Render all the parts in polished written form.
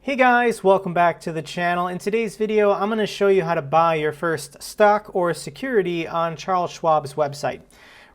Hey guys, welcome back to the channel. In today's video, I'm going to show you how to buy your first stock or security on Charles Schwab's website.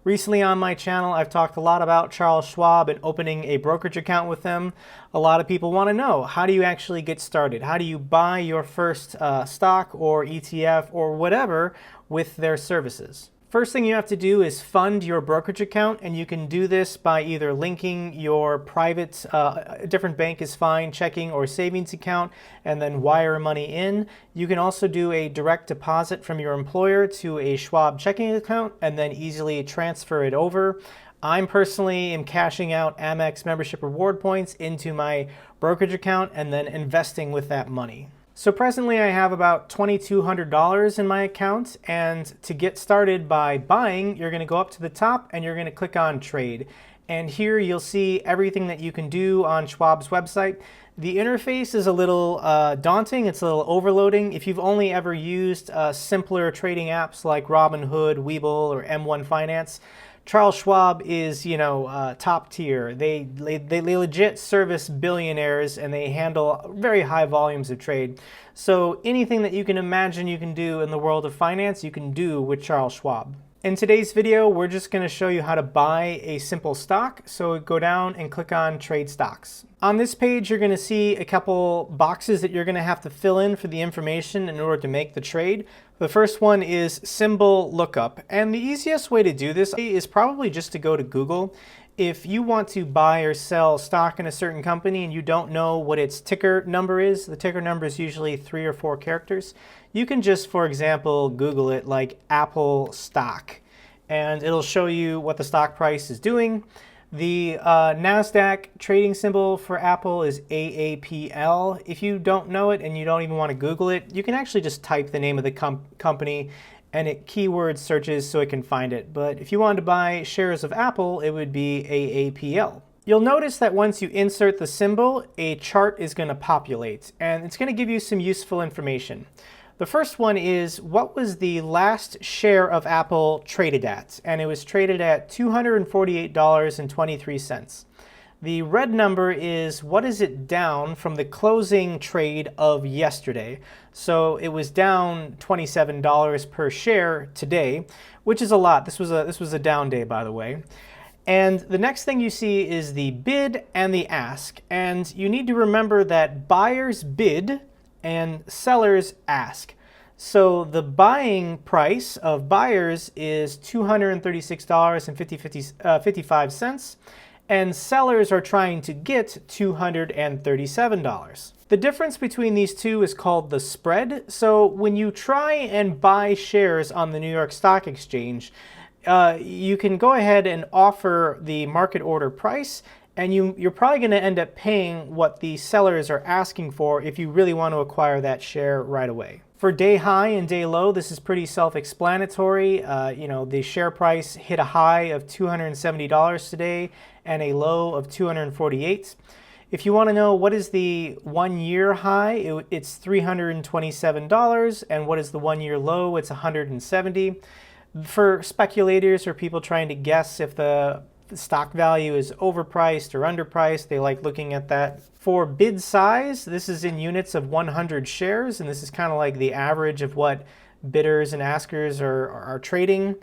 Recently on my channel, I've talked a lot about Charles Schwab and opening a brokerage account with them. A lot of people want to know, how do you actually get started? How do you buy your first stock or ETF or whatever with their services? First thing you have to do is fund your brokerage account, and you can do this by either linking your private, a different bank is fine, checking or savings account, and then wire money in. You can also do a direct deposit from your employer to a Schwab checking account and then easily transfer it over. I'm personally am cashing out AmEx membership reward points into my brokerage account and then investing with that money. So presently I have about $2,200 in my account, and to get started by buying, you're going to go up to the top and you're going to click on Trade. And here you'll see everything that you can do on Schwab's website. The interface is a little daunting, it's a little overloading. If you've only ever used simpler trading apps like Robinhood, Webull, or M1 Finance, Charles Schwab is, top tier. They legit service billionaires, and they handle very high volumes of trade. So anything that you can imagine you can do in the world of finance, you can do with Charles Schwab. In today's video, we're just going to show you how to buy a simple stock. So go down and click on Trade Stocks. On this page, you're going to see a couple boxes that you're going to have to fill in for the information in order to make the trade. The first one is symbol lookup. And the easiest way to do this is probably just to go to Google. If you want to buy or sell stock in a certain company and you don't know what its ticker number is, the ticker number is usually 3 or 4 characters, you can just, for example, Google it like Apple stock, and it'll show you what the stock price is doing. The NASDAQ trading symbol for Apple is AAPL. If you don't know it and you don't even want to Google it, you can actually just type the name of the company and it keyword searches so it can find it. But if you wanted to buy shares of Apple, it would be AAPL. You'll notice that once you insert the symbol, a chart is going to populate, and it's going to give you some useful information. The first one is, what was the last share of Apple traded at? And it was traded at $248.23. The red number is, what is it down from the closing trade of yesterday? So it was down $27 per share today, which is a lot. This was a down day, by the way. And the next thing you see is the bid and the ask. And you need to remember that buyers bid and sellers ask. So the buying price of buyers is $236.55, and sellers are trying to get $237. The difference between these two is called the spread. So when you try and buy shares on the New York Stock Exchange, you can go ahead and offer the market order price, and you're probably going to end up paying what the sellers are asking for if you really want to acquire that share right away. For day high and day low, this is pretty self-explanatory. The share price hit a high of $270 today and a low of $248. If you want to know what is the 1-year high, it's $327, and what is the 1-year low, it's $170. For speculators or people trying to guess if the stock value is overpriced or underpriced, they like looking at that. For bid size, this is in units of 100 shares, and this is kind of like the average of what bidders and askers are trading.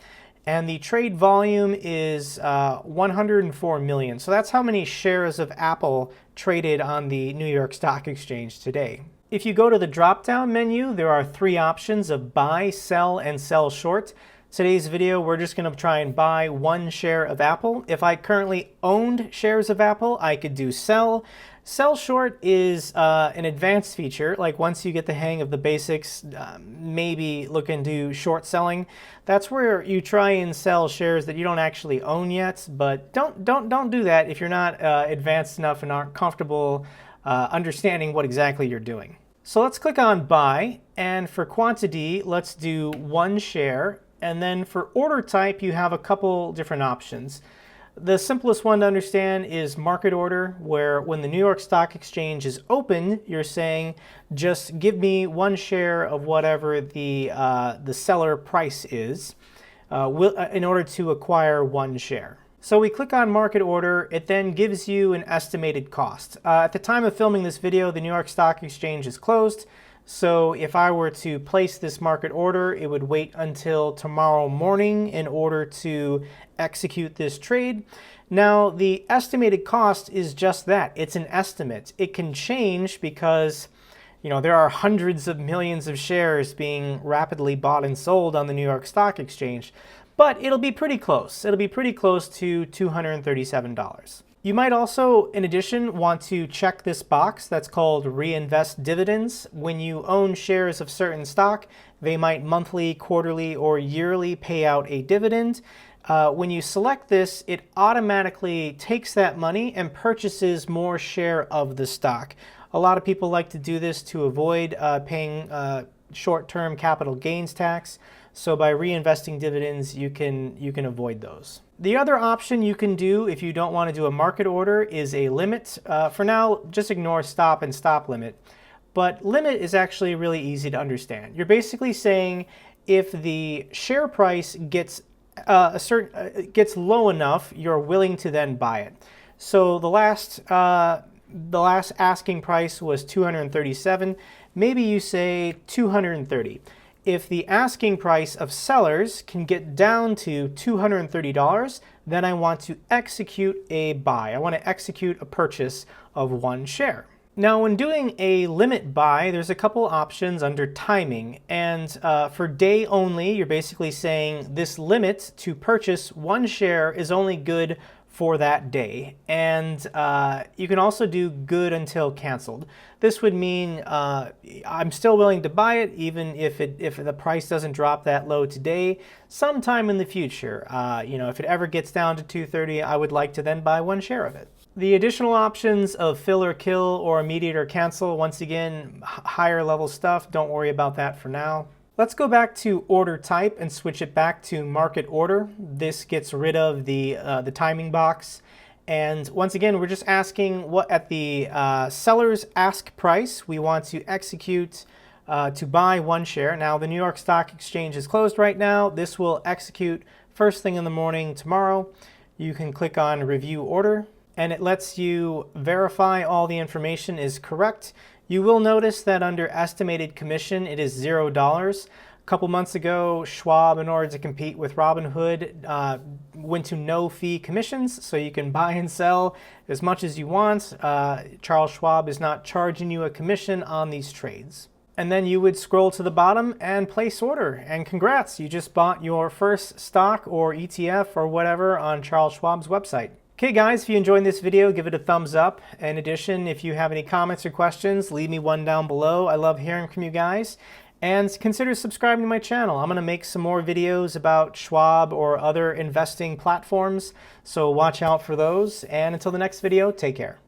And the trade volume is 104 million. So that's how many shares of Apple traded on the New York Stock Exchange today. If you go to the drop-down menu, there are 3 options of buy, sell, and sell short. Today's video, we're just going to try and buy 1 share of Apple. If I currently owned shares of Apple, I could do sell. Sell short is an advanced feature. Like once you get the hang of the basics, maybe look into short selling. That's where you try and sell shares that you don't actually own yet. But don't do that if you're not advanced enough and aren't comfortable understanding what exactly you're doing. So let's click on buy, and for quantity, let's do 1 share. And then for order type, you have a couple different options. The simplest one to understand is market order, where when the New York Stock Exchange is open, you're saying, just give me 1 share of whatever the seller price is in order to acquire 1 share. So we click on market order, it then gives you an estimated cost. At the time of filming this video, the New York Stock Exchange is closed. So if I were to place this market order, it would wait until tomorrow morning in order to execute this trade. Now, the estimated cost is just that. It's an estimate. It can change because there are hundreds of millions of shares being rapidly bought and sold on the New York Stock Exchange. But it'll be pretty close. It'll be pretty close to $237. You might also, in addition, want to check this box that's called reinvest dividends. When you own shares of certain stock, they might monthly, quarterly, or yearly pay out a dividend. When you select this, it automatically takes that money and purchases more share of the stock. A lot of people like to do this to avoid paying short-term capital gains tax. So by reinvesting dividends, you can avoid those. The other option you can do if you don't want to do a market order is a limit. For now, just ignore stop and stop limit. But limit is actually really easy to understand. You're basically saying if the share price gets gets low enough, you're willing to then buy it. So the last asking price was 237. Maybe you say 230. If the asking price of sellers can get down to $230, then I want to execute a buy. I want to execute a purchase of one share. Now, when doing a limit buy, there's a couple options under timing. And for day only, you're basically saying this limit to purchase one share is only good for that day. And you can also do good until canceled. This would mean I'm still willing to buy it even if the price doesn't drop that low today. Sometime in the future, if it ever gets down to 230, I would like to then buy one share of it. The additional options of fill or kill or immediate or cancel, once again, higher level stuff. Don't worry about that for now. Let's go back to order type and switch it back to market order. This gets rid of the timing box. And once again, we're just asking what at the seller's ask price we want to execute to buy one share. Now, the New York Stock Exchange is closed right now. This will execute first thing in the morning tomorrow. You can click on review order, and it lets you verify all the information is correct. You will notice that under estimated commission, it is $0. A couple months ago, Schwab, in order to compete with Robinhood, went to no fee commissions, so you can buy and sell as much as you want. Charles Schwab is not charging you a commission on these trades. And then you would scroll to the bottom and place order. And congrats, you just bought your first stock or ETF or whatever on Charles Schwab's website. Okay guys, if you enjoyed this video, give it a thumbs up. In addition, if you have any comments or questions, leave me one down below. I love hearing from you guys. And consider subscribing to my channel. I'm going to make some more videos about Schwab or other investing platforms, so watch out for those. And until the next video, take care.